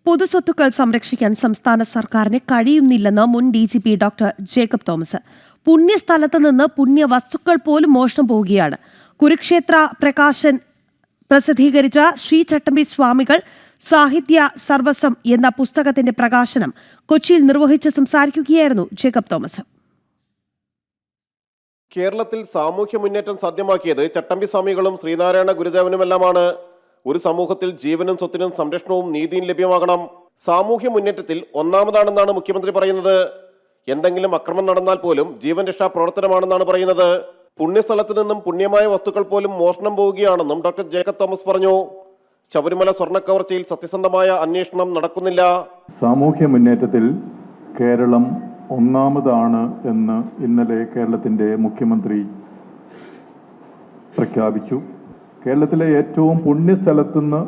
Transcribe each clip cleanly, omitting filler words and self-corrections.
പൊതുസ്വത്തുക്കൾ സംരക്ഷിക്കാൻ സംസ്ഥാന സർക്കാരിന് കഴിയുന്നില്ലെന്ന് മുൻ DGP ഡോക്ടർ ജേക്കബ് തോമസ്. പുണ്യസ്ഥലത്ത് നിന്ന് പുണ്യവസ്തുക്കൾ പോലും മോഷണം പോവുകയാണ്. കുരുക്ഷേത്ര പ്രകാശൻ പ്രസിദ്ധീകരിച്ച ശ്രീ ചട്ടമ്പി സ്വാമികൾ സാഹിത്യ സർവസ്വം എന്ന പുസ്തകത്തിന്റെ പ്രകാശനം കൊച്ചിയിൽ നിർവഹിച്ച് സംസാരിക്കുകയായിരുന്നു ജേക്കബ് തോമസ്. കേരളത്തിൽ സാമൂഹ്യ മുന്നേറ്റം സാധ്യമാക്കിയത് ചട്ടമ്പി സ്വാമികളും ശ്രീനാരായണ ഗുരുദേവനുമെല്ലാമാണ്. ഒരു സമൂഹത്തിൽ ജീവനും സ്വത്തിനും സംരക്ഷണവും നീതിയും ലഭ്യമാകണം. സാമൂഹ്യ മുന്നേറ്റത്തിൽ ഒന്നാമതാണെന്നാണ് മുഖ്യമന്ത്രി പറയുന്നത്. എന്തെങ്കിലും അക്രമം നടന്നാൽ പോലും ജീവൻ രക്ഷാ പ്രവർത്തനമാണെന്നാണ് പറയുന്നത്. പുണ്യസ്ഥലത്ത് നിന്നും പുണ്യമായ വസ്തുക്കൾ പോലും മോഷണം പോവുകയാണെന്നും ഡോക്ടർ ജേക്കബ് തോമസ് പറഞ്ഞു. ശബരിമല സ്വർണ്ണക്കവർച്ചയിൽ സത്യസന്ധമായ അന്വേഷണം നടക്കുന്നില്ല. സാമൂഹ്യ മുന്നേറ്റത്തിൽ കേരളം ഒന്നാമതാണ് എന്ന് ഇന്നലെ കേരളത്തിൻ്റെ മുഖ്യമന്ത്രി പ്രഖ്യാപിച്ചു. കേരളത്തിലെ ഏറ്റവും പുണ്യസ്ഥലത്തുനിന്ന്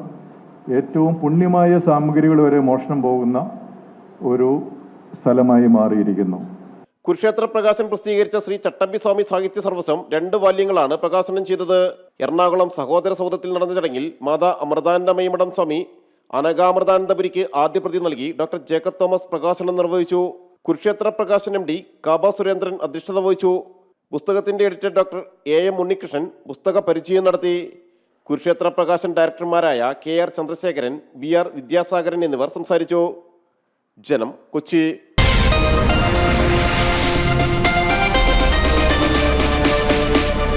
ഏറ്റവും പുണ്യമായ സാമഗ്രികൾ വരെ മോഷണം പോകുന്ന ഒരു സ്ഥലമായി മാറിയിരിക്കുന്നു. കുരുക്ഷേത്ര പ്രകാശൻ പ്രസിദ്ധീകരിച്ച ശ്രീ ചട്ടമ്പി സ്വാമി സാഹിത്യ സർവസ്വം 2 വാല്യങ്ങളാണ് പ്രകാശനം ചെയ്തത്. എറണാകുളം സഹോദര സൗധത്തിൽ നടന്ന ചടങ്ങിൽ മാതാ അമൃതാനന്ദമയി മഠം സ്വാമി അനഘാമൃതാനന്ദപുരിക്ക് ആദ്യ പ്രതി നൽകി ഡോക്ടർ ജേക്കബ് തോമസ് പ്രകാശനം നിർവഹിച്ചു. കുരുക്ഷേത്ര പ്രകാശൻ MD കാബ സുരേന്ദ്രൻ അധ്യക്ഷത വഹിച്ചു. പുസ്തകത്തിന്റെ എഡിറ്റർ ഡോക്ടർ AM ഉണ്ണികൃഷ്ണൻ പുസ്തക പരിചയം നടത്തി. കുരുക്ഷേത്ര പ്രകാശൻ ഡയറക്ടർമാരായ KR ചന്ദ്രശേഖരൻ, BR വിദ്യാസാഗരൻ എന്നിവർ സംസാരിച്ചു. ജനം, കൊച്ചി.